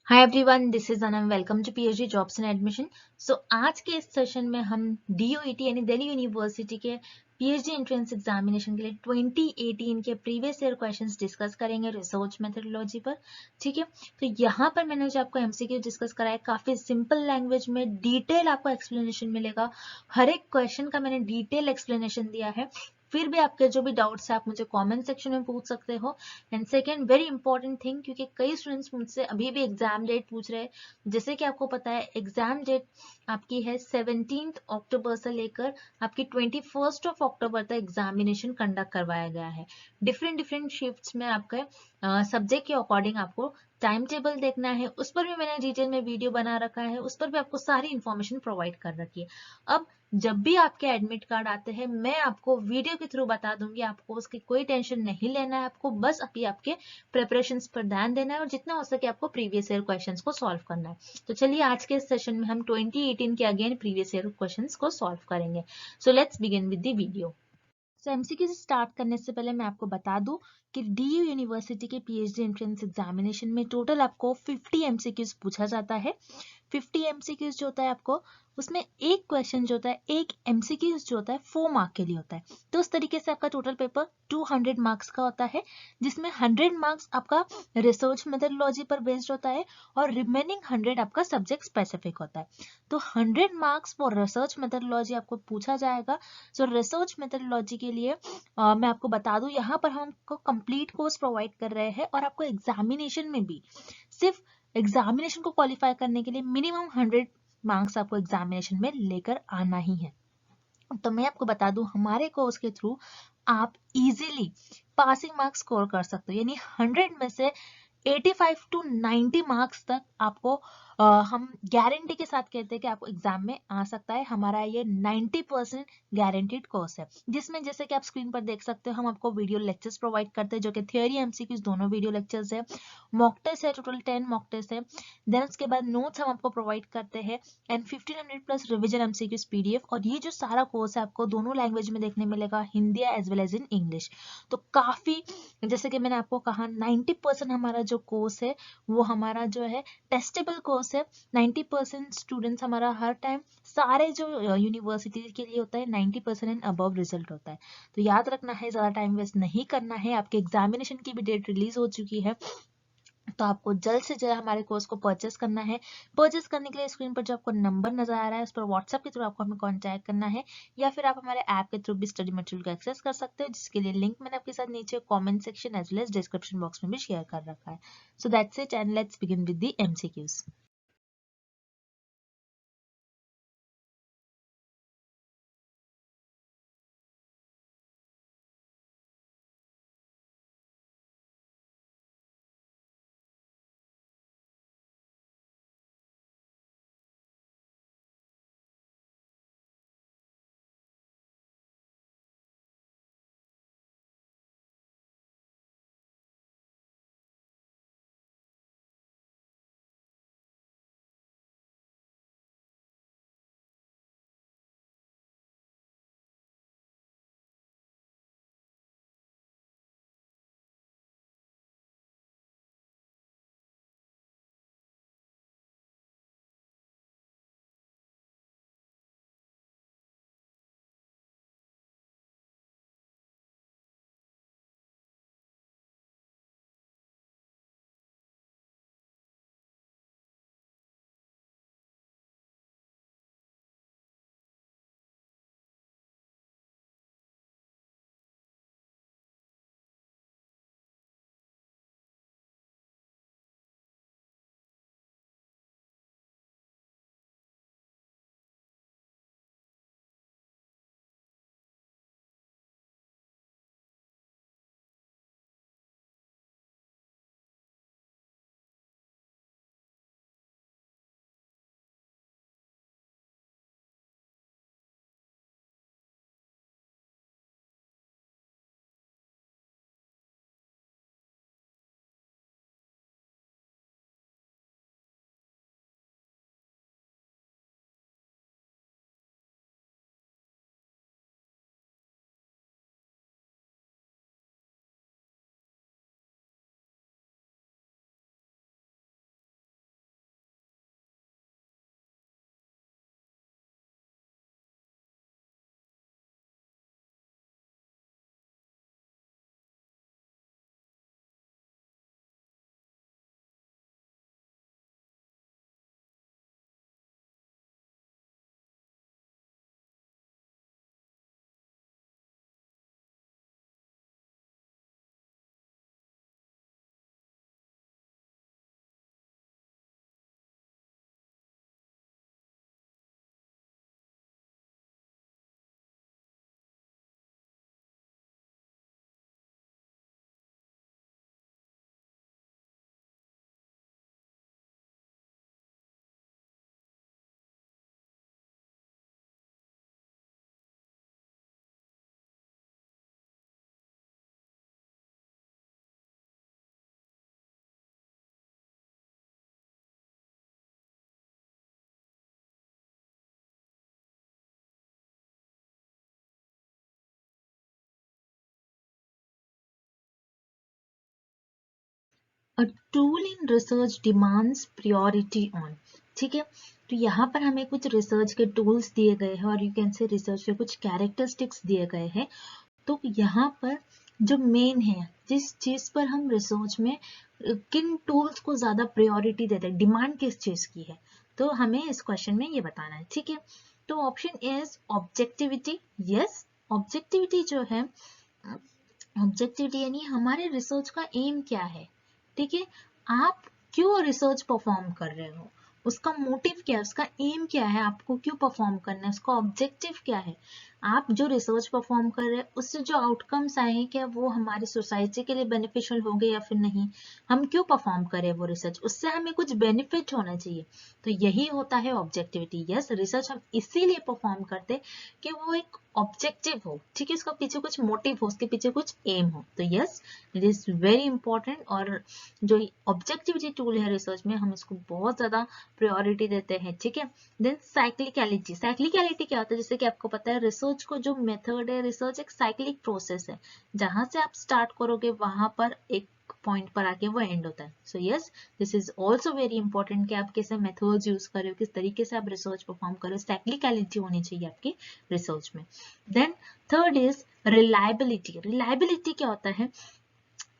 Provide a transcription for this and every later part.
Hi everyone, this is Anam. Welcome to PhD jobs and admission. So आज के इस session में हम डीओईटी यानी दिल्ली यूनिवर्सिटी के पीएचडी एंट्रेंस एग्जामिनेशन के लिए 2018 के प्रीवियस ईयर क्वेश्चंस डिस्कस करेंगे रिसर्च मेथोडोलॉजी पर। ठीक है, तो यहाँ पर मैंने जो आपको एमसीक्यू डिस्कस कराया काफी सिंपल लैंग्वेज में डिटेल आपको एक्सप्लेनेशन मिलेगा। हर एक क्वेश्चन का मैंने डिटेल एक्सप्लेनेशन दिया है। फिर भी आपके जो भी डाउट्स है आप मुझे कमेंट सेक्शन में पूछ सकते हो। And second very important thing, क्योंकि कई स्टूडेंट्स मुझसे अभी भी एग्जाम डेट पूछ रहे हैं। जैसे कि आपको पता है एग्जाम डेट आपकी है 17 अक्टूबर से लेकर आपकी 21 अक्टूबर तक एग्जामिनेशन कंडक्ट करवाया गया है। डिफरेंट डिफरेंट शिफ्ट्स में आपका सब्जेक्ट के अकॉर्डिंग आपको टाइम टेबल देखना है। उस पर भी मैंने डिटेल में वीडियो बना रखा है, उस पर भी आपको सारी इंफॉर्मेशन प्रोवाइड कर रखी है। अब जब भी आपके एडमिट कार्ड आते हैं मैं आपको वीडियो के थ्रू बता दूंगी, आपको उसकी कोई टेंशन नहीं लेना है। आपको बस अभी आपके प्रिपरेशंस पर ध्यान देना है और जितना हो सके आपको प्रीवियस ईयर क्वेश्चंस को सॉल्व करना है। तो चलिए आज के सेशन में हम 2018 के अगेन प्रीवियस ईयर क्वेश्चंस को सॉल्व करेंगे। So let's begin with the video. तो एमसीक्यू से स्टार्ट करने से पहले मैं आपको बता दूं कि डीयू यूनिवर्सिटी के पीएचडी एंट्रेंस एग्जामिनेशन में टोटल आपको 50 एमसीक्यूज पूछा जाता है। 50 एमसीक्यूज जो होता है आपको उसमें एक क्वेश्चन जो होता है, एक एमसीक्यूज जो होता है 4 मार्क के लिए होता है। तो उस तरीके से आपका टोटल पेपर 200 मार्क्स का होता है, जिसमें 100 मार्क्स आपका रिसर्च मेथोडोलॉजी पर बेस्ड होता है और रिमेनिंग 100 आपका सब्जेक्ट स्पेसिफिक होता है। तो 100 मार्क्स फॉर रिसर्च मेथोडोलॉजी आपको पूछा जाएगा। सो रिसर्च मेथोडोलॉजी के लिए मैं आपको बता दूं यहाँ पर हम आपको कंप्लीट कोर्स प्रोवाइड कर रहे हैं और आपको एग्जामिनेशन में भी सिर्फ एग्जामिनेशन को क्वालिफाई करने के लिए मिनिमम 100 मार्क्स आपको एग्जामिनेशन में लेकर आना ही है। तो मैं आपको बता दूं हमारे कोर्स के थ्रू आप इजीली पासिंग मार्क्स स्कोर कर सकते हो, यानी 100 में से 85 टू 90 मार्क्स तक आपको हम गारंटी के साथ कहते हैं कि आपको एग्जाम में आ सकता है। हमारा ये 90% गारंटीड कोर्स है, जिसमें जैसे कि आप स्क्रीन पर देख सकते हो हम आपको वीडियो लेक्चर्स प्रोवाइड करते हैं, जो कि थियोरी एमसीक्यूज दोनों वीडियो लेक्चर्स है। मॉक टेस्ट है, टोटल 10 मॉक टेस्ट है। देन उसके बाद नोट्स हम आपको प्रोवाइड करते हैं and 1500 plus revision MCQs PDF. और ये जो सारा कोर्स है आपको दोनों लैंग्वेज में देखने मिलेगा, Hindi as well as in English. तो काफी जैसे कि मैंने आपको कहा 90% हमारा जो कोर्स है वो हमारा जो है टेस्टेबल कोर्स है। 90% स्टूडेंट्स हमारा हर टाइम सारे जो यूनिवर्सिटी के लिए होता है 90% एंड अबव रिजल्ट होता है। तो याद रखना है, ज्यादा टाइम वेस्ट नहीं करना है। आपके एग्जामिनेशन की भी डेट रिलीज हो चुकी है, तो आपको जल्द से जल्द हमारे कोर्स को परचेस करना है। परचेस करने के लिए स्क्रीन पर जो आपको नंबर नजर आ रहा है उस पर व्हाट्सएप के थ्रू आपको हमें कांटेक्ट करना है, या फिर आप हमारे ऐप के थ्रू भी स्टडी मटेरियल को एक्सेस कर सकते हो, जिसके लिए लिंक मैंने आपके साथ नीचे comment section as well as description box में भी शेयर कर रखा है। So that's it and let's begin with the MCQs. A tool in research demands priority on. ठीक है, तो यहाँ पर हमें कुछ रिसर्च के टूल्स दिए गए हैं और यू कैन से रिसर्च के कुछ कैरेक्टरिस्टिक्स दिए गए हैं। तो यहाँ पर जो मेन है, जिस चीज पर हम रिसर्च में किन टूल्स को ज्यादा प्रायोरिटी देते हैं, डिमांड किस चीज की है, तो हमें इस क्वेश्चन में ये बताना है। ठीक है, तो option is objectivity. Yes, objectivity जो है, ऑब्जेक्टिविटी यानी हमारे रिसर्च का एम क्या है। ठीक है, आप क्यों रिसर्च परफॉर्म कर रहे हो, उसका मोटिव क्या है, उसका एम क्या है, आपको क्यों परफॉर्म करना है, उसका ऑब्जेक्टिव क्या है। आप जो रिसर्च परफॉर्म कर रहे हैं उससे जो आउटकम्स आए हैं, क्या वो हमारी सोसाइटी के लिए बेनिफिशियल होंगे या फिर नहीं, हम क्यों परफॉर्म करें वो रिसर्च, उससे हमें कुछ बेनिफिट होना चाहिए। तो यही होता है ऑब्जेक्टिविटी। यस, रिसर्च हम इसीलिए परफॉर्म करते कि वो एक ऑब्जेक्टिव हो। ठीक है, उसका पीछे कुछ मोटिव हो, उसके पीछे कुछ एम हो। तो yes, it is very important. और जो ऑब्जेक्टिविटी टूल है रिसर्च में, हम इसको बहुत ज्यादा प्रायोरिटी देते हैं। ठीक है, देन साइक्लिकलिटी। साइक्लिकलिटी क्या होता है, जैसे कि आपको पता है रिसर्च को जो मेथड है, रिसर्च एक साइक्लिक प्रोसेस है, जहां से आप स्टार्ट करोगे वहां पर एक पॉइंट पर आके वो एंड होता है। So yes, this is also very important कि आप कैसे मेथड्स यूज कर रहे हो, किस तरीके से आप रिसर्च परफॉर्म कर रहे हो, साइक्लिकलिटी होनी चाहिए आपकी रिसर्च में। Then third is reliability. Reliability क्या होता है,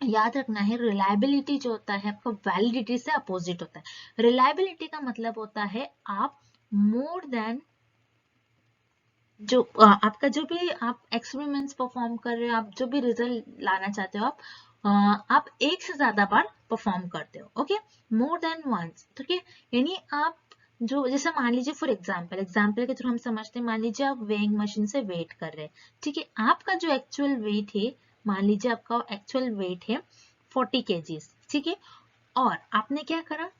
याद रखना है, रिलायबिलिटी जो होता है आपका वैलिडिटी से अपोजिट होता है। रिलायबिलिटी का मतलब होता है आप मोर देन जो आपका जो भी आप एक्सपेरिमेंट्स परफॉर्म कर रहे हो, आप जो भी रिजल्ट लाना चाहते हो, आप एक से ज्यादा बार परफॉर्म करते हो। Okay, more than once. ठीक है, यानी आप जो, जैसे मान लीजिए फॉर एग्जाम्पल के थ्रू हम समझते हैं, मान लीजिए आप वेइंग मशीन से वेट कर रहे हैं। ठीक है, आपका जो एक्चुअल वेट है, मान लीजिए आपका एक्चुअल वेट है 40 kgs। ठीक है, और आपने क्या करा,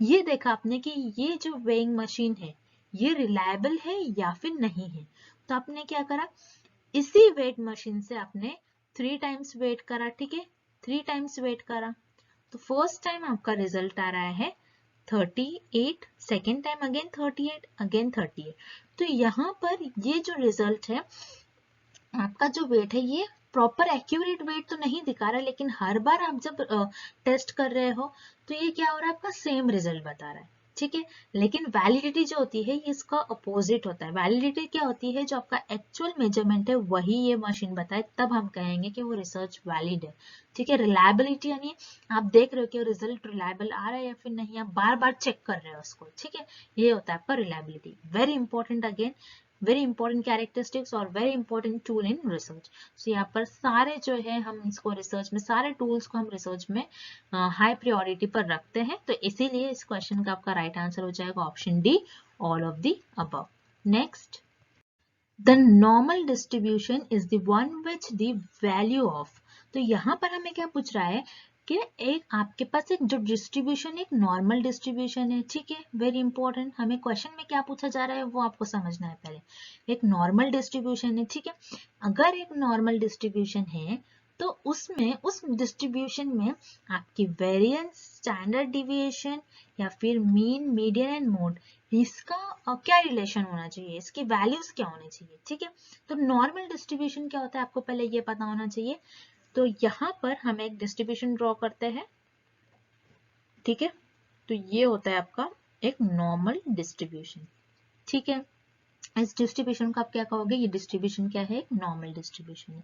ये देखा आपने कि ये जो वेइंग मशीन है ये रिलायबल है या फिर नहीं है। तो आपने क्या करा, इसी वेट मशीन से आपने 3 टाइम्स वेट करा। ठीक है, 3 टाइम्स वेट करा, तो फर्स्ट टाइम आपका रिजल्ट आ रहा है 38, सेकेंड टाइम अगेन 38, अगेन 38। तो यहाँ पर ये जो रिजल्ट है, आपका जो वेट है ये प्रॉपर एक्यूरेट वेट तो नहीं दिखा रहा, लेकिन हर बार आप जब टेस्ट कर रहे हो तो ये क्या हो रहा है, आपका सेम रिजल्ट बता रहा है। ठीक है, लेकिन वैलिडिटी जो होती है ये इसका अपोजिट होता है। वैलिडिटी क्या होती है, जो आपका एक्चुअल मेजरमेंट है वही ये मशीन बताए, तब हम कहेंगे कि वो रिसर्च वैलिड है। ठीक है, रिलायबिलिटी यानी आप देख रहे हो कि रिजल्ट रिलायबल आ रहा है या फिर नहीं, आप बार बार चेक कर रहे हो उसको। ठीक है, ये होता है आपका reliability. Very important, again very important characteristics और very important tool in research. So यहाँ पर सारे जो है हम इसको रिसर्च में, सारे टूल्स को हम रिसर्च में हाई प्रायोरिटी पर रखते हैं। तो इसीलिए इस क्वेश्चन का आपका राइट आंसर हो जाएगा option D, all of the above. Next, the normal distribution is the one which the value of. तो यहाँ पर हमें क्या पूछ रहा है कि एक आपके पास एक जो डिस्ट्रीब्यूशन, एक नॉर्मल डिस्ट्रीब्यूशन है। ठीक है, वेरी इंपॉर्टेंट, हमें क्वेश्चन में क्या पूछा जा रहा है वो आपको समझना है पहले। एक नॉर्मल डिस्ट्रीब्यूशन है। ठीक है, अगर एक नॉर्मल डिस्ट्रीब्यूशन है तो उसमें, उस डिस्ट्रीब्यूशन में आपकी वेरिएंस, स्टैंडर्ड डिविएशन या फिर मीन, मीडियन एंड मोड, इसका क्या रिलेशन होना चाहिए, इसकी वैल्यूज क्या होनी चाहिए। ठीक है, तो नॉर्मल डिस्ट्रीब्यूशन क्या होता है आपको पहले ये पता होना चाहिए। तो यहाँ पर हम एक डिस्ट्रीब्यूशन ड्रॉ करते हैं। ठीक है, तो ये होता है आपका एक नॉर्मल डिस्ट्रीब्यूशन। ठीक है, इस डिस्ट्रीब्यूशन को आप क्या कहोगे, ये डिस्ट्रीब्यूशन क्या है, एक नॉर्मल डिस्ट्रीब्यूशन है।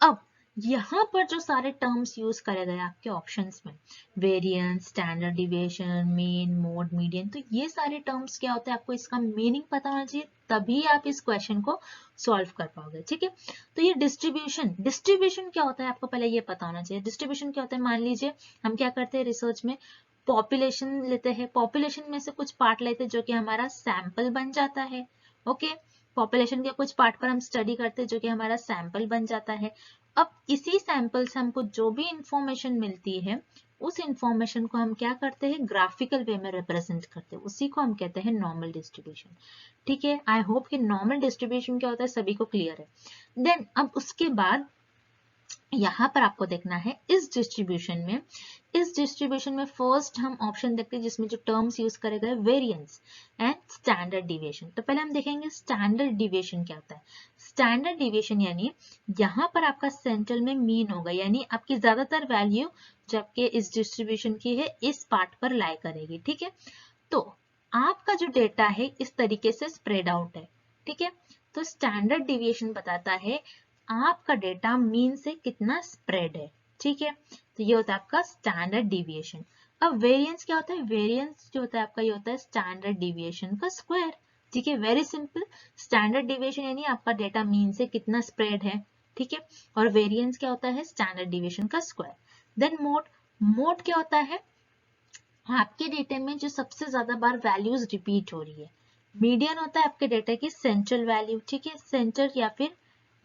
अब यहाँ पर जो सारे टर्म्स यूज करे गए आपके ऑप्शंस में, variance, standard deviation, mean, mode, median, तो ये सारे टर्म्स क्या होते हैं, आपको इसका मीनिंग पता होना चाहिए, तभी आप इस क्वेश्चन को सॉल्व कर पाओगे। ठीक है, तो ये डिस्ट्रीब्यूशन, डिस्ट्रीब्यूशन क्या होता है आपको पहले ये पता होना चाहिए। डिस्ट्रीब्यूशन क्या होता है, मान लीजिए हम क्या करते हैं रिसर्च में, पॉपुलेशन लेते हैं, पॉपुलेशन में से कुछ पार्ट लेते हैं जो कि हमारा सैंपल बन जाता है। ओके, पॉपुलेशन के कुछ पार्ट पर हम स्टडी करते हैं जो कि हमारा सैंपल बन जाता है। अब इसी सैंपल से हमको जो भी इंफॉर्मेशन मिलती है, उस इंफॉर्मेशन को हम क्या करते हैं, ग्राफिकल वे में रिप्रेजेंट करते हैं, उसी को हम कहते हैं नॉर्मल डिस्ट्रीब्यूशन। ठीक है, आई होप कि नॉर्मल डिस्ट्रीब्यूशन क्या होता है सभी को क्लियर है। देन अब उसके बाद यहाँ पर आपको देखना है इस डिस्ट्रीब्यूशन में फर्स्ट हम ऑप्शन देखते हैं जिसमें जो टर्म्स यूज करे गए, वेरिएंस एंड स्टैंडर्ड डिविएशन। तो पहले हम देखेंगे स्टैंडर्ड डिविएशन क्या होता है। स्टैंडर्ड डिविएशन यानी यहाँ पर आपका सेंट्रल में मीन होगा, यानी आपकी ज्यादातर वैल्यू जो आपके इस डिस्ट्रीब्यूशन की है इस पार्ट पर लाई करेगी। ठीक है, तो आपका जो डेटा है इस तरीके से स्प्रेड आउट है। ठीक है, तो स्टैंडर्ड डिविएशन बताता है आपका डेटा मीन से कितना स्प्रेड है। ठीक है, तो ये होता है आपका स्टैंडर्ड डिविएशन। अब वेरिएंस क्या होता है? वेरिएंस जो होता है आपका ये होता है स्टैंडर्ड डिविएशन का स्क्वायर। ठीक है, वेरी सिंपल। स्टैंडर्ड डिविएशन यानी आपका डेटा मीन से कितना स्प्रेड है। ठीक है, और वेरिएंस क्या होता है? स्टैंडर्ड डिविएशन का स्क्वायर। देन मोड, मोड क्या होता है? आपके डेटा में जो सबसे ज्यादा बार वैल्यूज रिपीट हो रही है। मीडियन होता है आपके डेटा की सेंट्रल वैल्यू। ठीक है, सेंटर या फिर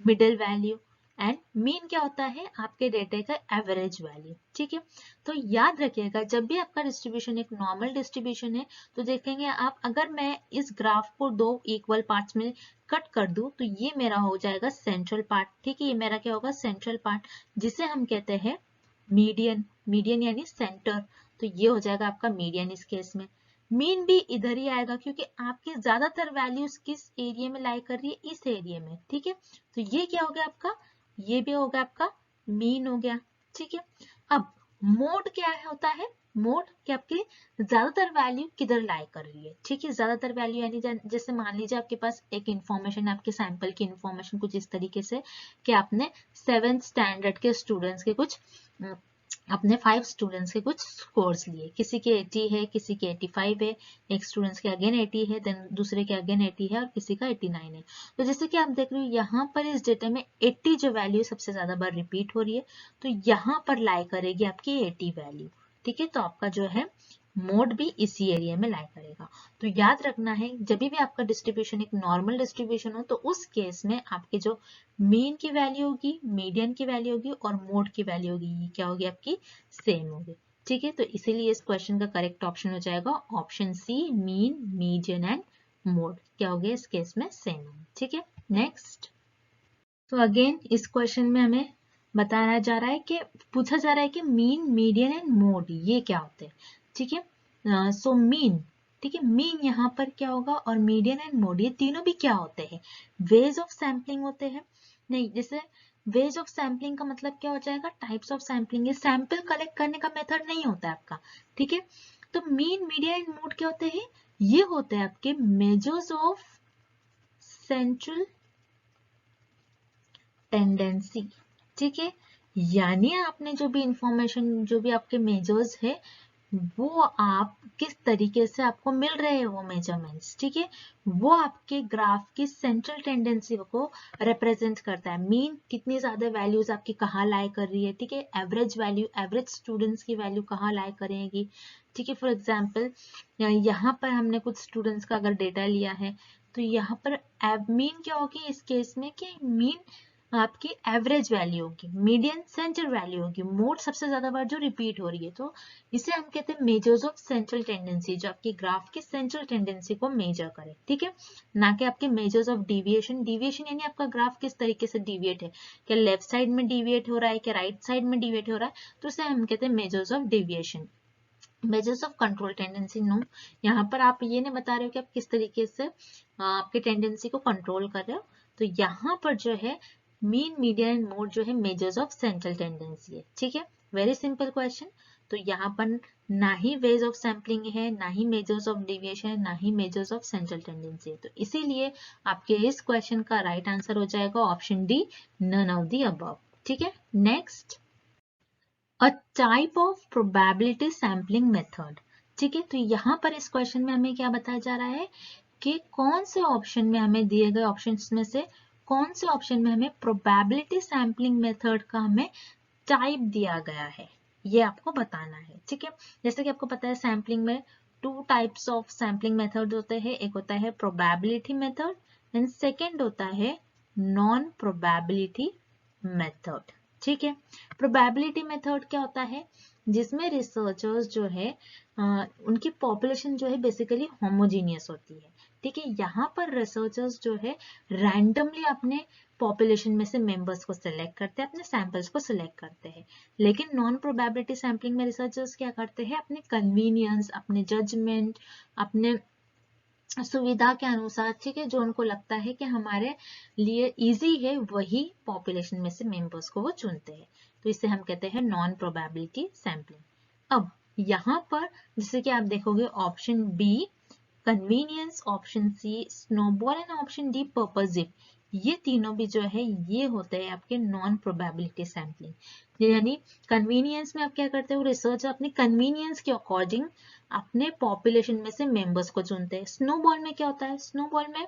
मिडिल वैल्यू। एंड मीन क्या होता है? आपके डेटा का एवरेज वैल्यू। ठीक है, तो याद रखिएगा जब भी आपका डिस्ट्रीब्यूशन एक नॉर्मल डिस्ट्रीब्यूशन है तो देखेंगे आप, अगर मैं इस ग्राफ को दो इक्वल पार्ट्स में कट कर दूं तो ये मेरा हो जाएगा सेंट्रल पार्ट। ठीक है, ये मेरा क्या होगा? सेंट्रल पार्ट, जिसे हम कहते हैं मीडियन। मीडियन यानी सेंटर, तो ये हो जाएगा आपका मीडियन इस केस में। मीन भी इधर ही आएगा क्योंकि आपकी ज्यादातर वैल्यूज किस एरिया में लाई कर रही है? इस एरिया में। ठीक है, तो ये क्या हो गया आपका? ये भी हो गया आपका मीन हो गया। ठीक है, अब मोड क्या होता है? मोड कि आपकी ज्यादातर वैल्यू किधर लाई कर रही है। ठीक है, ज्यादातर वैल्यू यानी जैसे मान लीजिए आपके पास एक इंफॉर्मेशन, आपके सैंपल की इंफॉर्मेशन कुछ इस तरीके से कि आपने 7th स्टैंडर्ड के स्टूडेंट्स के कुछ अपने 5 स्टूडेंट्स के कुछ स्कोर्स लिए। किसी के 80 है, किसी के 85 है, एक स्टूडेंट्स के अगेन 80 है, देन दूसरे के अगेन 80 है और किसी का 89 है। तो जैसे कि आप देख रहे हो यहाँ पर इस डेटा में 80 जो वैल्यू सबसे ज्यादा बार रिपीट हो रही है, तो यहाँ पर लाई करेगी आपकी 80 वैल्यू। ठीक है, तो आपका जो है मोड भी इसी एरिया में लाई करेगा। तो याद रखना है जब भी आपका डिस्ट्रीब्यूशन एक नॉर्मल डिस्ट्रीब्यूशन हो तो उस केस में आपके जो मीन की वैल्यू होगी, मीडियन की वैल्यू होगी और मोड की वैल्यू होगी, ये क्या होगी? आपकी सेम होगी। ठीक है, तो इसीलिए इस क्वेश्चन का करेक्ट ऑप्शन हो जाएगा option C, mean, median and mode क्या हो गया इस केस में? सेम। ठीक है, नेक्स्ट। तो अगेन इस क्वेश्चन में हमें बताया जा रहा है कि पूछा जा रहा है कि मीन, मीडियन एंड मोड ये क्या होते हैं। ठीक है, सो मीन, ठीक है, मीन यहाँ पर क्या होगा और मीडियन एंड मोड ये तीनों भी क्या होते हैं? वेज ऑफ सैम्पलिंग होते हैं। नहीं, जैसे वेज ऑफ सैम्पलिंग का मतलब क्या हो जाएगा? Types of sampling. ये सैंपल कलेक्ट करने का मेथड नहीं होता है आपका। ठीक है, तो मीन, मीडियन एंड मोड क्या होते हैं? ये होते हैं आपके मेजर्स ऑफ सेंट्रल टेंडेंसी। ठीक है, यानी आपने जो भी इंफॉर्मेशन, जो भी आपके मेजर्स है, वो आप किस तरीके से आपको मिल रहे हैं वो मेजरमेंट्स। ठीक है, वो आपके ग्राफ की सेंट्रल टेंडेंसी को रिप्रेजेंट करता है। मीन कितनी ज्यादा वैल्यूज आपकी कहाँ लाई कर रही है। ठीक है, एवरेज वैल्यू, एवरेज स्टूडेंट्स की वैल्यू कहाँ लाई करेगी। ठीक है, फॉर एग्जाम्पल यहाँ पर हमने कुछ स्टूडेंट्स का अगर डेटा लिया है तो यहाँ पर मीन क्या होगी इस केस में? कि मीन आपकी एवरेज वैल्यू होगी, मीडियन सेंटर वैल्यू होगी, मोड सबसे ज्यादा बार जो रिपीट हो रही है। तो इसे हम कहते हैं मेजर्स ऑफ सेंट्रल टेंडेंसी, जो आपकी ग्राफ की सेंट्रल टेंडेंसी को मेजर करे। ठीक है, ना कि आपके मेजर्स ऑफ डिविएशन। डिविएशन यानी आपका ग्राफ किस तरीके से डिविएट है, क्या लेफ्ट साइड में डिविएट हो रहा है, क्या राइट साइड में डिविएट हो रहा है, तो उसे हम कहते हैं measures of deviation. Measures of control tendency no, यहाँ पर आप ये नहीं बता रहे हो कि आप किस तरीके से आपकी टेंडेंसी को कंट्रोल कर रहे हो। तो यहाँ पर जो है मीन, मीडियन एंड मोड जो है मेजर्स ऑफ सेंट्रल टेंडेंसी है। ठीक है, वेरी सिंपल क्वेश्चन। तो यहाँ पर ना ही वेज ऑफ सैम्पलिंग है, ना ही मेजर्स ऑफ डिविएशन है, ना ही मेजर्स ऑफ सेंट्रल टेंडेंसी है। तो इसीलिए आपके इस क्वेश्चन का राइट आंसर हो जाएगा option D, none of the above. ठीक है, next. A type of probability sampling method. ठीक है, तो यहाँ पर इस क्वेश्चन में हमें क्या बताया जा रहा है कि कौन से ऑप्शन में हमें दिए गए ऑप्शंस में से कौन से ऑप्शन में हमें प्रोबेबिलिटी सैम्पलिंग मेथड का हमें टाइप दिया गया है, ये आपको बताना है। ठीक है, जैसे कि आपको पता है सैम्पलिंग में 2 टाइप्स ऑफ सैम्पलिंग मेथड होते हैं। एक होता है प्रोबेबिलिटी मेथड एंड सेकेंड होता है नॉन प्रोबेबिलिटी मेथड। ठीक है, प्रोबेबिलिटी मेथड क्या होता है? जिसमें रिसर्चर्स जो है उनकी पॉपुलेशन जो है बेसिकली होमोजीनियस होती है। ठीक है, यहाँ पर रिसर्चर्स जो है रैंडमली अपने पॉपुलेशन में से मेंबर्स को सिलेक्ट करते हैं, अपने सैंपल्स को सिलेक्ट करते हैं। लेकिन नॉन प्रोबेबिलिटी सैम्पलिंग में रिसर्चर्स क्या करते हैं? अपने कन्वीनियंस, अपने जजमेंट, अपने सुविधा के अनुसार, ठीक है, जो उनको लगता है कि हमारे लिए इजी है, वही पॉपुलेशन में से मेंबर्स को वो चुनते हैं। तो इसे हम कहते हैं नॉन प्रोबेबिलिटी सैम्पलिंग। अब यहाँ पर जैसे कि आप देखोगे option B convenience, option C snowball and option D purposive, ये तीनों भी जो है ये होते हैं आपके नॉन प्रोबेबिलिटी सैम्पलिंग। यानी कन्वीनियंस में आप क्या करते हो, रिसर्च अपनी कन्वीनियंस के अकॉर्डिंग अपने पॉपुलेशन में से मेंबर्स को चुनते हैं। स्नोबॉल में क्या होता है, स्नोबॉल में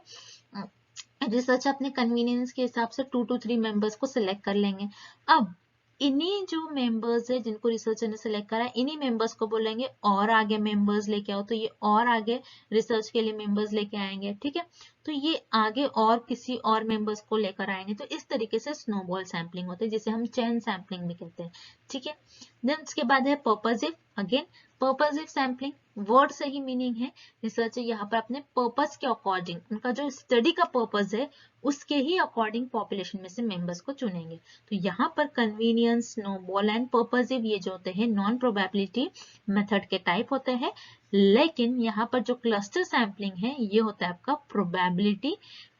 रिसर्च अपने कन्वीनियंस के हिसाब से 2 to 3 मेंबर्स को सिलेक्ट कर लेंगे। अब इन्हीं जो मेंबर्स है जिनको रिसर्चर ने सिलेक्ट करा है, इन्हीं मेंबर्स को बोलेंगे और आगे मेंबर्स लेके आओ, तो ये और आगे रिसर्च के लिए मेंबर्स लेके आएंगे, ठीक है। तो ये आगे और किसी और मेंबर्स को लेकर आएंगे। तो इस तरीके से स्नोबॉल सैम्पलिंग होती है, जिसे हम चेन सैम्पलिंग भी कहते हैं, ठीक है। देन उसके बाद है purposive. Again purposive sampling word से ही मीनिंग है, रिसर्चर यहाँ पर अपने पर्पस के अकॉर्डिंग, उनका जो स्टडी का पर्पस है उसके ही अकॉर्डिंग पॉपुलेशन में से मेंबर्स को चुनेंगे। तो यहाँ पर कन्वीनियंस, स्नोबॉल एंड पर्पसिव ये जो होते हैं नॉन प्रोबेबिलिटी मेथड के टाइप होते हैं। लेकिन यहाँ पर जो क्लस्टर सैम्पलिंग है ये होता है आपका प्रोबेबिलिटी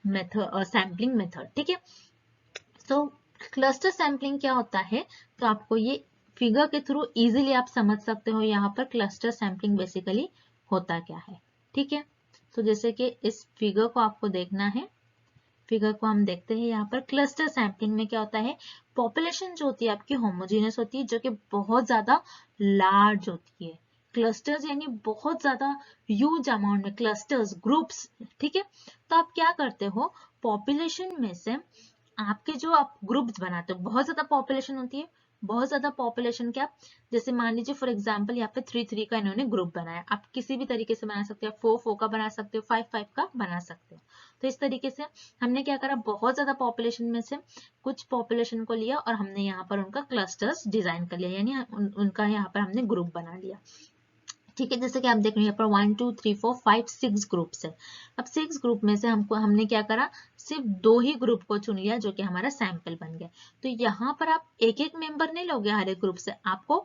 मेथड, सैम्पलिंग मेथड, ठीक है। तो क्लस्टर सैम्पलिंग क्या होता है, तो आपको ये फिगर के थ्रू इजीली आप समझ सकते हो यहाँ पर क्लस्टर सैम्पलिंग बेसिकली होता क्या है, ठीक है। तो जैसे कि इस फिगर को आपको देखना है, फिगर को हम देखते हैं यहाँ पर क्लस्टर सैम्पलिंग में क्या होता है, पॉपुलेशन जो होती है आपकी होमोजेनियस होती है, जो कि बहुत ज्यादा लार्ज होती है। क्लस्टर्स यानी बहुत ज्यादा ह्यूज अमाउंट में क्लस्टर्स, ग्रुप्स, ठीक है। तो आप क्या करते हो, पॉपुलेशन में से आपके जो आप ग्रुप्स बनाते हो, बहुत ज्यादा पॉपुलेशन होती है, बहुत ज्यादा पॉपुलेशन क्या, जैसे मान लीजिए फॉर एग्जांपल यहाँ पे 3-3 का इन्होंने ग्रुप बनाया, आप किसी भी तरीके से बना सकते हो, 4-4 का बना सकते हो, 5-5 का बना सकते हो। तो इस तरीके से हमने क्या करा, बहुत ज्यादा पॉपुलेशन में से कुछ पॉपुलेशन को लिया और हमने यहाँ पर उनका क्लस्टर्स डिजाइन कर लिया, यानी उनका यहाँ पर हमने ग्रुप बना लिया, ठीक है। जैसे कि आप देख रहे हैं यहाँ पर 1 2 3 4 5 6 ग्रुप्स है। अब 6 ग्रुप में से हमने क्या करा, सिर्फ 2 ही ग्रुप को चुन लिया जो कि हमारा सैंपल बन गया। तो यहाँ पर आप एक एक मेंबर नहीं लोगे हर एक ग्रुप से, आपको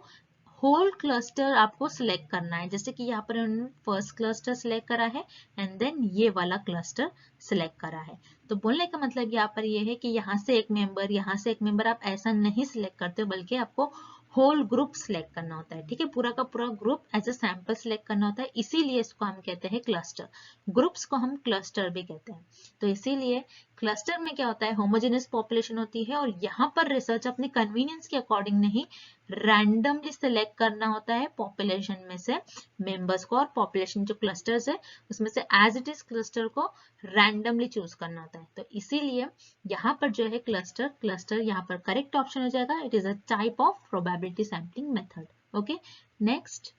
होल क्लस्टर आपको सिलेक्ट करना है। जैसे कि यहाँ पर उन्होंने फर्स्ट क्लस्टर सिलेक्ट करा है एंड देन ये वाला क्लस्टर सिलेक्ट करा है। तो बोलने का मतलब यहाँ पर ये है कि यहाँ से एक मेंबर, यहाँ से एक मेंबर, आप ऐसा नहीं सिलेक्ट करते हो, बल्कि आपको होल ग्रुप सिलेक्ट करना होता है, ठीक है। पूरा का पूरा group as a sample select करना होता है, इसीलिए इसको हम कहते हैं क्लस्टर। ग्रुप्स को हम क्लस्टर भी कहते हैं। तो इसीलिए क्लस्टर में क्या होता है, होमोजेनियस पॉपुलेशन होती है और यहाँ पर रिसर्च अपने कन्वीनियंस के अकॉर्डिंग नहीं, रैंडमली सिलेक्ट करना होता है पॉपुलेशन में से मेंबर्स को, और पॉपुलेशन जो क्लस्टर्स है उसमें से एज इट इज क्लस्टर को रैंडमली चूज करना होता है। तो इसीलिए यहाँ पर जो है क्लस्टर यहाँ पर करेक्ट ऑप्शन हो जाएगा। It is a type of probability sampling method. Okay, next,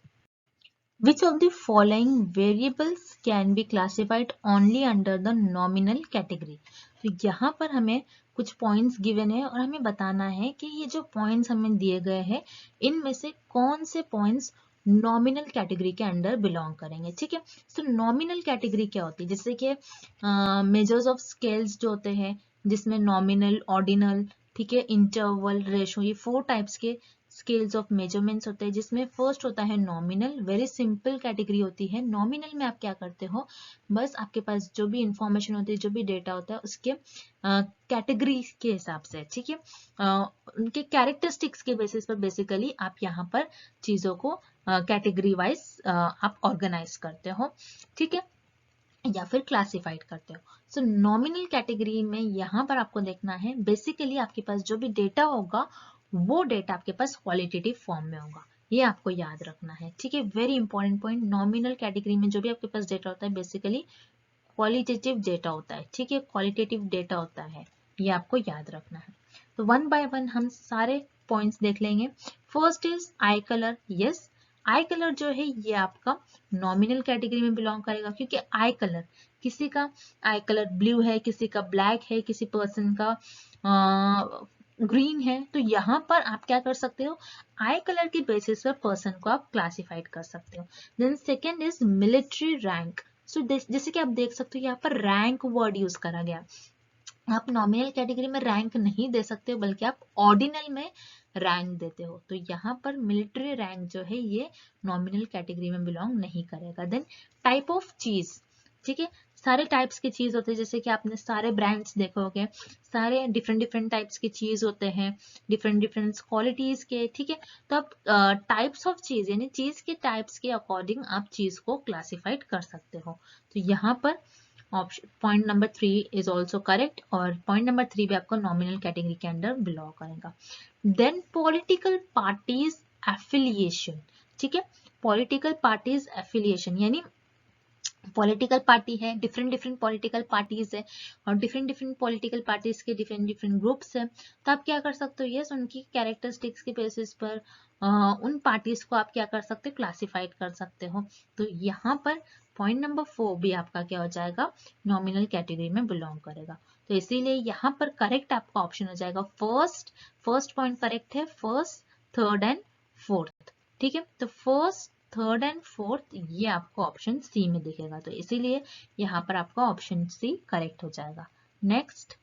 which of the following variables can be classified only under the nominal category? तो यहाँ पर हमें कुछ पॉइंट्स गिवन है और हमें बताना है कि ये जो पॉइंट्स हमें दिए गए हैं इनमें से कौन से पॉइंट्स नॉमिनल कैटेगरी के अंडर बिलोंग करेंगे, ठीक है। तो नॉमिनल कैटेगरी क्या होती है, जैसे कि मेजर्स ऑफ स्केल्स जो होते हैं, जिसमें नॉमिनल, ऑर्डिनल, ठीक है, इंटरवल, रेशो, ये 4 टाइप्स के स्केल्स ऑफ मेजरमेंट्स होते हैं, जिसमें फर्स्ट होता है नॉमिनल। वेरी सिंपल कैटेगरी होती है। नॉमिनल में आप क्या करते हो, बस आपके पास जो भी इंफॉर्मेशन होती है, जो भी डेटा होता है, उसके कैटेगरी के हिसाब से, ठीक है, उनके कैरेक्टरिस्टिक्स के बेसिस पर बेसिकली आप यहाँ पर चीजों को कैटेगरी वाइज आप ऑर्गेनाइज करते हो, ठीक है, या फिर क्लासिफाइड करते हो। सो नॉमिनल कैटेगरी में यहाँ पर आपको देखना है, बेसिकली आपके पास जो भी डेटा होगा वो डेटा आपके पास क्वालिटेटिव फॉर्म में होगा, ये आपको याद रखना है, ठीक है। Very important point, nominal category में जो भी आपके पास डेटा होता है बेसिकली क्वालिटेटिव डेटा होता है, ठीक है, क्वालिटेटिव डेटा होता है, ये आपको याद रखना है। तो वन बाय वन हम सारे पॉइंट्स देख लेंगे। First is I colour. Yes, I colour जो है ये आपका नॉमिनल कैटेगरी में बिलोंग करेगा, क्योंकि आई कलर, किसी का आई कलर ब्लू है, किसी का ब्लैक है, किसी पर्सन का ग्रीन है, तो यहाँ पर आप क्या कर सकते हो, आई कलर की बेसिस पर पर्सन को आप क्लासिफाइड कर सकते हो। Then second is military rank. So जैसे कि आप देख सकते हो यहाँ पर रैंक वर्ड यूज करा गया। आप नॉमिनल कैटेगरी में रैंक नहीं दे सकते हो, बल्कि आप ऑर्डिनल में रैंक देते हो। तो यहाँ पर मिलिट्री रैंक जो है ये नॉमिनल कैटेगरी में बिलोंग नहीं करेगा। देन टाइप ऑफ चीज, ठीक है, सारे टाइप्स की चीज होते हैं, जैसे कि आपने सारे ब्रांड्स देखोगे, सारे डिफरेंट डिफरेंट टाइप्स की चीज होते हैं, डिफरेंट डिफरेंट क्वालिटीज के, ठीक है। तो आप टाइप्स ऑफ चीज यानी चीज के टाइप्स के अकॉर्डिंग आप चीज को क्लासिफाइड कर सकते हो। तो यहाँ पर option point number 3 is also correct, और पॉइंट नंबर 3 भी आपको नॉमिनल कैटेगरी के अंडर बिलोंग करेगा। देन पॉलिटिकल पार्टीज एफिलिएशन, ठीक है। पॉलिटिकल पार्टीज एफिलिएशन यानी पॉलिटिकल पार्टी है, डिफरेंट डिफरेंट पॉलिटिकल पार्टीज है, और डिफरेंट डिफरेंट पॉलिटिकल पार्टीज के डिफरेंट डिफरेंट ग्रुप्स है। तो आप क्या कर सकते हो, यस उनकी कैरेक्टरिस्टिक्स के बेसिस पर उन पार्टीज को आप क्या कर सकते हो, क्लासिफाइड कर सकते हो। तो यहाँ पर पॉइंट नंबर 4 भी आपका क्या हो जाएगा, नॉमिनल कैटेगरी में बिलोंग करेगा। तो इसीलिए यहाँ पर करेक्ट आपका ऑप्शन हो जाएगा फर्स्ट पॉइंट करेक्ट है, फर्स्ट, थर्ड एंड फोर्थ, ठीक है। तो फर्स्ट, थर्ड एंड फोर्थ ये आपको ऑप्शन सी में दिखेगा, तो इसीलिए यहाँ पर आपका ऑप्शन सी करेक्ट हो जाएगा। नेक्स्ट,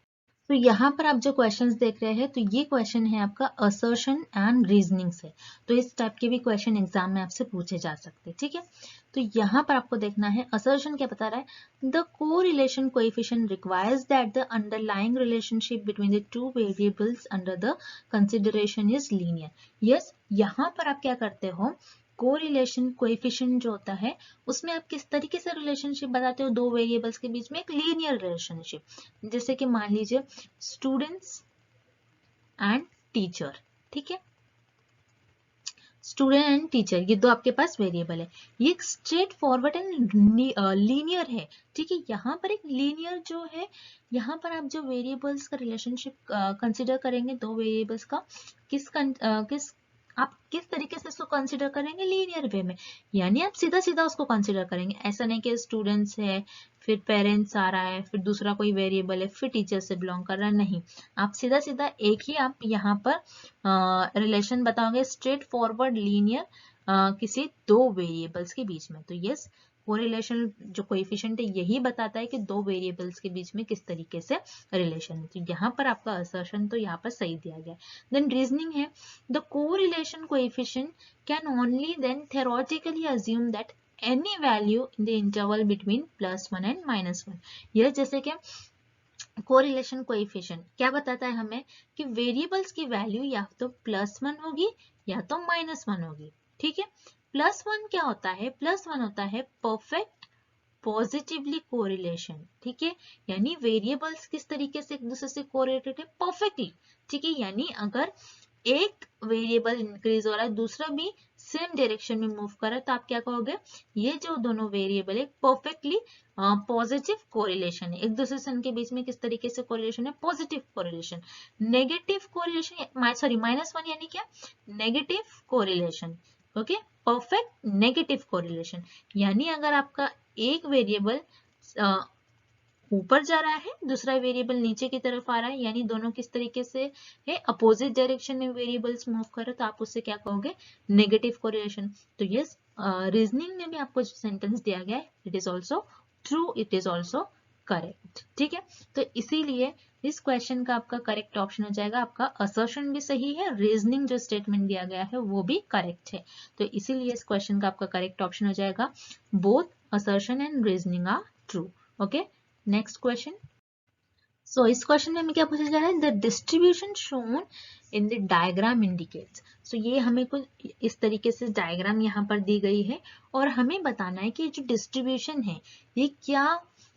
तो यहाँ पर आप जो क्वेश्चंस देख रहे हैं, तो ये क्वेश्चन है आपका असर्शन एंड रीजनिंग से। तो इस टाइप के भी क्वेश्चन एग्जाम में आपसे पूछे जा सकते हैं, ठीक है। तो यहाँ पर आपको देखना है असर्शन क्या बता रहा है, the correlation coefficient requires that the underlying relationship between the two variables under the consideration is linear. Yes, यहाँ पर आप क्या करते हो, कोरिलेशन कोएफिशिएंट जो होता है उसमें आप किस तरीके से रिलेशनशिप बताते हो, दो वेरिएबल्स के बीच में एक लीनियर रिलेशनशिप। जैसे कि मान लीजिए स्टूडेंट्स एंड टीचर, ठीक है, स्टूडेंट एंड टीचर ये दो आपके पास वेरिएबल है, ये एक स्ट्रेट फॉरवर्ड एंड लीनियर है, ठीक है। यहाँ पर एक लीनियर जो है, यहाँ पर आप जो वेरिएबल्स का रिलेशनशिप कंसिडर करेंगे, दो वेरिएबल्स का आप किस तरीके से उसको कंसिडर करेंगे, लीनियर वे में, यानी आप सीधा सीधा उसको कंसिडर करेंगे। ऐसा नहीं कि स्टूडेंट्स है, फिर पेरेंट्स आ रहा है, फिर दूसरा कोई वेरिएबल है, फिर टीचर से बिलोंग कर रहा है, नहीं, आप सीधा सीधा एक ही आप यहाँ पर रिलेशन बताओगे, स्ट्रेट फॉरवर्ड लीनियर किसी दो वेरिएबल्स के बीच में। तो यस, कोरिलेशन जो कोएफिशिएंट है यही बताता है कि दो वेरिएबल्स के बीच में किस तरीके से रिलेशन है। तो यहाँ पर आपका असर्शन तो यहाँ पर सही दिया गया है। देन रीजनिंग है, the correlation coefficient can only then theoretically assume that any value in the interval between +1 and -1। यह जैसे कि कोरिलेशन कोएफिशिएंट क्या बताता है हमें कि वेरिएबल्स की वैल्यू या तो +1 होगी या तो -1 होगी, ठीक है। +1 क्या होता है, +1 होता है परफेक्ट पॉजिटिवली कोरिलेशन, ठीक है, यानी वेरिएबल्स किस तरीके से एक दूसरे से कोरिलेटेड है, परफेक्टली, ठीक है। यानी अगर एक वेरिएबल इंक्रीज हो रहा है, दूसरा भी सेम डायरेक्शन में मूव कर रहा है, तो आप क्या कहोगे, ये जो दोनों वेरिएबल है परफेक्टली पॉजिटिव कोरिलेशन है, एक दूसरे से उनके बीच में किस तरीके से कोरिलेशन है, positive correlation. Negative correlation sorry -1 यानी क्या, negative correlation, okay, perfect negative correlation, यानी अगर आपका एक वेरिएबल ऊपर जा रहा है, दूसरा वेरिएबल नीचे की तरफ आ रहा है, यानी दोनों किस तरीके से है, अपोजिट डायरेक्शन में वेरिएबल्स मूव कर रहे हैं, तो आप उससे क्या कहोगे, नेगेटिव कोरिलेशन। तो यस, रीजनिंग में भी आपको जो सेंटेंस दिया गया है, it is also true, it is also correct, ठीक है। तो इसीलिए इस क्वेश्चन का आपका करेक्ट ऑप्शन हो जाएगा, आपका असर्शन भी सही है, रीजनिंग जो स्टेटमेंट दिया गया है वो भी करेक्ट है। तो इसीलिए इस क्वेश्चन का आपका करेक्ट ऑप्शन हो जाएगा, both assertion and reasoning are true. Okay, next question. So इस क्वेश्चन में हमें क्या पूछा जा रहा है, the distribution shown in the diagram indicates. So ये हमें कुछ इस तरीके से डायग्राम यहाँ पर दी गई है, और हमें बताना है कि जो डिस्ट्रीब्यूशन है ये क्या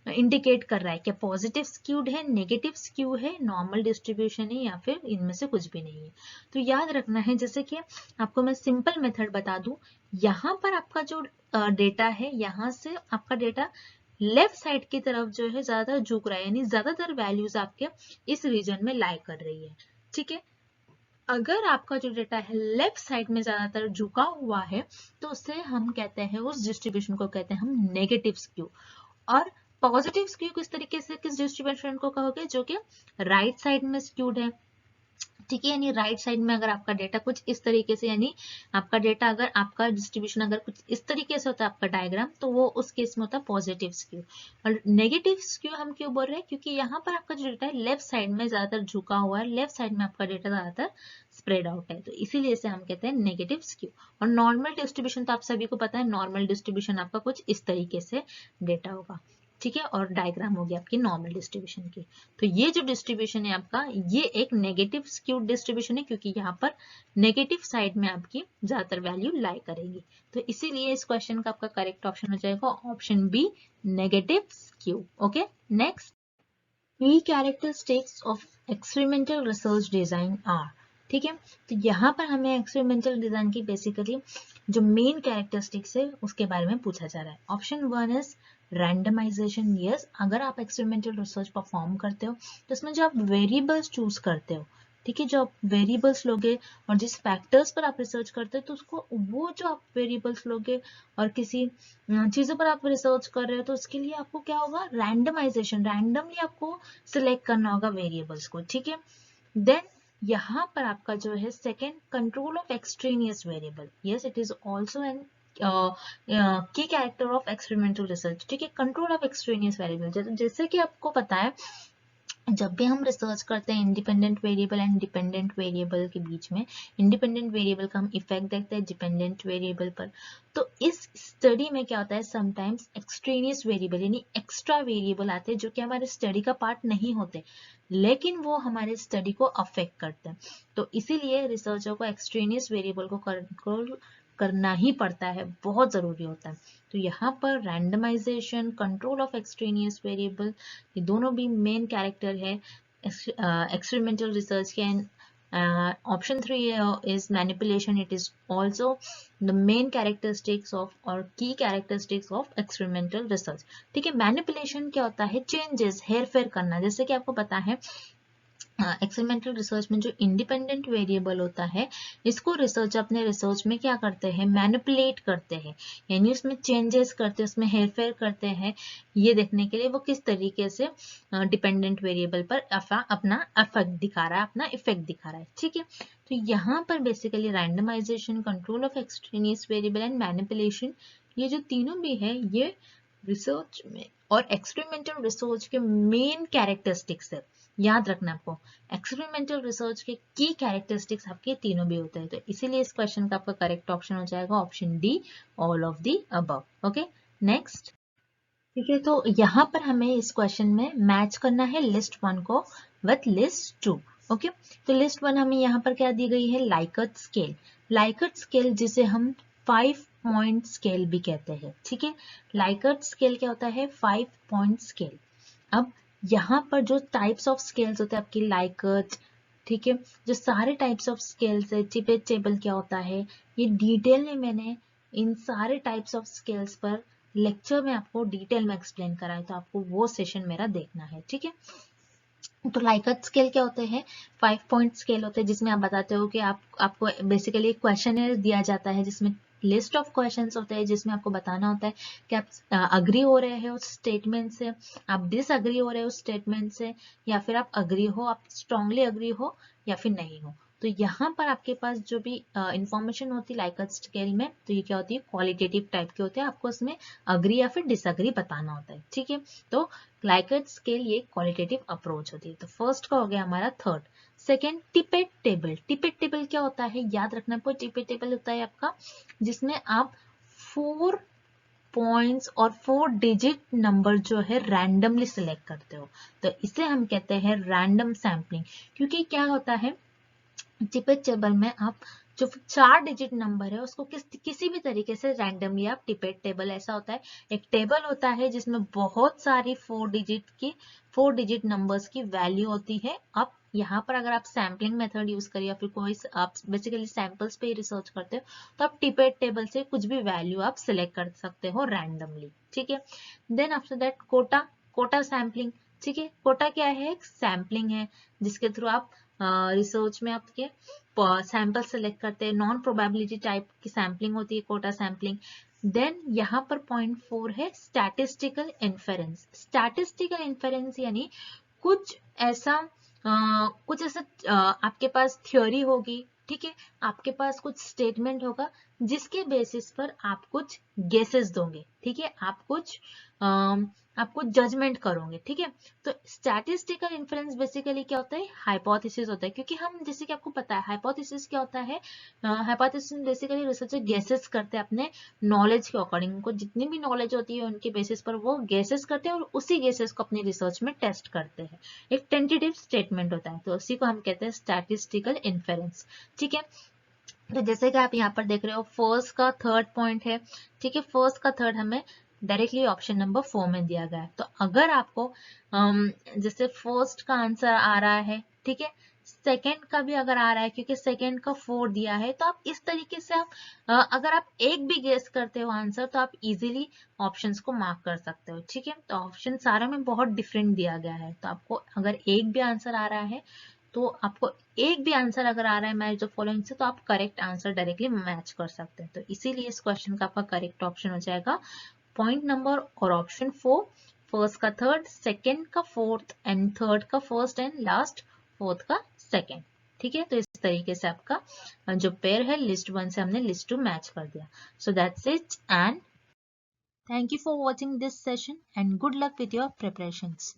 इंडिकेट कर रहा है, क्या पॉजिटिव स्क्यूड है, नेगेटिव स्क्यू है, नॉर्मल डिस्ट्रीब्यूशन है, या फिर इनमें से कुछ भी नहीं है। तो याद रखना है, जैसे कि आपको मैं सिंपल मेथड बता दूं, यहाँ पर आपका जो डेटा है, यहाँ से आपका डेटा लेफ्ट साइड की तरफ जो है ज्यादा झुक रहा है, यानी ज्यादातर वैल्यूज आपके इस रीजन में लाई कर रही है, ठीक है। अगर आपका जो डेटा है लेफ्ट साइड में ज्यादातर झुका हुआ है, तो उससे हम कहते हैं, उस डिस्ट्रीब्यूशन को कहते हैं हम नेगेटिव स्क्यू। और पॉजिटिव स्क्यू किस तरीके से, किस डिस्ट्रीब्यूशन को कहोगे, जो कि राइट साइड में स्क्यूड है, ठीक है, यानी राइट साइड में अगर आपका डेटा कुछ इस तरीके से, यानी आपका डेटा अगर आपका डिस्ट्रीब्यूशन अगर कुछ इस तरीके से होता है आपका डायग्राम, तो वो उस केस में होता है पॉजिटिव स्क्यू। और नेगेटिव स्क्यू हम क्यों बोल रहे हैं, क्योंकि यहाँ पर आपका जो डेटा है लेफ्ट साइड में ज्यादातर झुका हुआ है, लेफ्ट साइड में आपका डेटा ज्यादातर स्प्रेड आउट है, तो इसीलिए इसे हम कहते हैं नेगेटिव स्क्यू। और नॉर्मल डिस्ट्रीब्यूशन तो आप सभी को पता है, नॉर्मल डिस्ट्रीब्यूशन आपका कुछ इस तरीके से डेटा होगा। ठीक है, और डायग्राम होगी आपकी नॉर्मल डिस्ट्रीब्यूशन की। तो ये जो डिस्ट्रीब्यूशन है आपका, ये एक नेगेटिव स्क्यूड डिस्ट्रीब्यूशन है, क्योंकि यहाँ पर नेगेटिव साइड में आपकी ज्यादातर वैल्यू लाई करेगी। तो इसीलिए इस क्वेश्चन का आपका करेक्ट ऑप्शन हो जाएगा option B, negative skew. Okay, next, key characteristics of experimental research design are, ठीक है। तो यहाँ पर हमें एक्सपेरिमेंटल डिजाइन की बेसिकली जो मेन कैरेक्टरिस्टिक्स है उसके बारे में पूछा जा रहा है। Option 1 is randomisation. यस, अगर आप एक्सपेरिमेंटल रिसर्च परफॉर्म करते हो तो उसमें जो आप वेरिएबल्स चूज करते हो, ठीक है, जो आप वेरिएबल्स लोगे और जिस फैक्टर्स पर आप रिसर्च करते हो, तो उसको वो जो आप वेरिएबल्स लोगे और किसी चीजों पर आप रिसर्च कर रहे हो, तो उसके लिए आपको क्या होगा, रैंडमाइजेशन, रैंडमली आपको सिलेक्ट करना होगा वेरिएबल्स को, ठीक है। देन यहाँ पर आपका जो है second, control of extraneous variable. Yes, it is also an की कैरेक्टर ऑफ एक्सपेरिमेंटल रिसर्च, ठीक है। कंट्रोल ऑफ एक्सट्रेनियस वेरिएबल, जैसे कि आपको पता है जब भी हम रिसर्च करते हैं independent variable and dependent variable के बीच में, इंडिपेंडेंट वेरिएबल का हम इफेक्ट देखते हैं डिपेंडेंट वेरिएबल पर। तो इस स्टडी में क्या होता है, समटाइम्स एक्सट्रेनियस वेरिएबल यानी एक्स्ट्रा वेरिएबल आते हैं जो कि हमारे स्टडी का पार्ट नहीं होते, लेकिन वो हमारे स्टडी को अफेक्ट करते हैं। तो इसीलिए रिसर्चर को एक्सट्रेनियस वेरिएबल को कंट्रोल करना ही पड़ता है, बहुत जरूरी होता है। तो यहाँ पर randomization, control of extraneous variable, ये दोनों भी मेन कैरेक्टर है एक्सपेरिमेंटल रिसर्च के। And option 3 is manipulation. It is also the main characteristics of or key characteristics of experimental research. ठीक है, मैनिपुलेशन क्या होता है, चेंजेस, हेर फेर करना। जैसे कि आपको पता है एक्सपेरिमेंटल रिसर्च में जो इंडिपेंडेंट वेरिएबल होता है, इसको रिसर्च अपने रिसर्च में क्या करते हैं, मैनिपुलेट करते हैं, यानी उसमें चेंजेस करते हैं, उसमें हेरफेर करते हैं, ये देखने के लिए वो किस तरीके से डिपेंडेंट वेरिएबल पर अपना इफेक्ट दिखा रहा है, अपना इफेक्ट दिखा रहा है, ठीक है। तो यहाँ पर basically randomization, control of extraneous variable and manipulation, ये जो तीनों भी है, ये रिसर्च में और एक्सपेरिमेंटल रिसर्च के मेन कैरेक्टरिस्टिक्स है। याद रखना आपको, एक्सपेरिमेंटल रिसर्च के की कैरेक्टरिस्टिक्स आपके तीनों भी होते हैं। तो इसीलिए इस क्वेश्चन का आपका करेक्ट ऑप्शन हो जाएगा option D, all of the above. Okay, next, ठीक है। तो यहाँ पर हमें इस क्वेश्चन में मैच करना है लिस्ट 1 को विथ लिस्ट 2। ओके, तो लिस्ट 1 हमें यहाँ पर क्या दी गई है, लाइकर्ट स्केल। लाइकर्ट स्केल जिसे हम 5 पॉइंट स्केल भी कहते हैं, ठीक है। लाइकर्ट स्केल क्या होता है, 5 पॉइंट स्केल। अब यहाँ पर जो टाइप्स ऑफ स्केल्स होते हैं आपकी लाइकर्ट, ठीक है, जो सारे टाइप्स ऑफ स्केल्स है, चिपेट टेबल क्या होता है, ये डिटेल में मैंने इन सारे टाइप्स ऑफ स्केल्स पर लेक्चर में आपको डिटेल में एक्सप्लेन करा है, तो आपको वो सेशन मेरा देखना है, ठीक है। तो लाइकर्ट स्केल क्या होते हैं, 5 पॉइंट स्केल होते हैं, जिसमें आप बताते हो कि आपको बेसिकली एक क्वेश्चन दिया जाता है जिसमें लिस्ट ऑफ क्वेश्चंस होते हैं, जिसमें आपको बताना होता है कि आप अग्री हो रहे हैं उस स्टेटमेंट से, आप डिसअग्री हो रहे हो उस स्टेटमेंट से, या फिर आप अग्री हो, आप स्ट्रांगली अग्री हो या फिर नहीं हो। तो यहाँ पर आपके पास जो भी इंफॉर्मेशन होती है लाइकर्ट स्केल में, तो ये क्या होती है, क्वालिटेटिव टाइप के होते हैं, आपको उसमें अग्री या फिर डिसअग्री बताना होता है, ठीक है। तो लाइकर्ट स्केल ये क्वालिटेटिव अप्रोच होती है। तो फर्स्ट का हो गया हमारा third. Second, Tippett table. Tippett table क्या होता है, याद रखना आपको, टिपेट टेबल होता है आपका जिसमें आप 4 पॉइंट्स और 4 डिजिट नंबर जो है रैंडमली सिलेक्ट करते हो, तो इसे हम कहते हैं रैंडम सैम्पलिंग। क्योंकि क्या होता है, टिपेट टेबल में आप जो 4 डिजिट नंबर है उसको किसी भी तरीके से रैंडमली आप टिपेट टेबल, ऐसा होता है एक टेबल होता है जिसमें बहुत सारी 4 डिजिट नंबर्स की वैल्यू होती है। अब यहाँ पर अगर आप सैम्पलिंग मेथड यूज करिए या फिर कोई आप बेसिकली सैंपल्स पे ही रिसर्च करते हो, तो आप टिपेट टेबल से कुछ भी वैल्यू आप सिलेक्ट कर सकते हो रैंडमली, ठीक है। Then after that quota sampling, ठीक है। कोटा क्या है, एक सैम्पलिंग है जिसके थ्रू आप रिसर्च में आपके सैंपल सेलेक्ट करते हैं, नॉन प्रोबेबिलिटी टाइप की सैम्पलिंग होती है कोटा सैम्पलिंग। देन यहाँ पर पॉइंट 4 है स्टैटिस्टिकल इन्फेरेंस। स्टैटिस्टिकल इन्फेरेंस यानी कुछ ऐसा आपके पास थ्योरी होगी, ठीक है, आपके पास कुछ स्टेटमेंट होगा जिसके बेसिस पर आप कुछ गेसेस दोगे, ठीक है, आप कुछ जजमेंट करोगे, ठीक है। तो स्टैटिस्टिकल इन्फ्रेंस बेसिकली क्या होता है, हाइपोथेसिस होता है, क्योंकि हम जैसे कि आपको पता है हाइपोथेसिस क्या होता है, हाइपोथेसिस बेसिकली रिसर्चर गेसेस करते हैं अपने नॉलेज के अकॉर्डिंग, उनको जितनी भी नॉलेज होती है उनके बेसिस पर वो गेसेस करते हैं और उसी गेसेस को अपनी रिसर्च में टेस्ट करते हैं। एक टेंटेटिव स्टेटमेंट होता है, तो उसी को हम कहते हैं स्टैटिस्टिकल इन्फेरेंस, ठीक है। तो जैसे कि आप यहाँ पर देख रहे हो फर्स्ट का थर्ड पॉइंट है, ठीक है, फर्स्ट का थर्ड हमें डायरेक्टली ऑप्शन नंबर 4 में दिया गया है। तो अगर आपको जैसे फर्स्ट का आंसर आ रहा है, ठीक है, सेकंड का भी अगर आ रहा है, क्योंकि सेकंड का 4 दिया है, तो आप इस तरीके से आप अगर आप एक भी गेस करते हो आंसर, तो आप इजीली ऑप्शंस को मार्क कर सकते हो, ठीक है। तो ऑप्शन सारे में बहुत डिफरेंट दिया गया है, तो आपको अगर एक भी आंसर आ रहा है, तो आपको एक भी आंसर अगर आ रहा है मैच द फॉलोइंग से, तो आप करेक्ट आंसर डायरेक्टली मैच कर सकते हैं। तो इसीलिए इस क्वेश्चन का आपका करेक्ट ऑप्शन हो जाएगा पॉइंट नंबर और ऑप्शन 4, फर्स्ट का थर्ड, सेकंड का फोर्थ एंड थर्ड का फर्स्ट एंड लास्ट फोर्थ का सेकंड, ठीक है। तो इस तरीके से आपका जो पेयर है लिस्ट 1 से हमने लिस्ट 2 मैच कर दिया। सो that's it and thank you for watching this session and good luck with your preparations.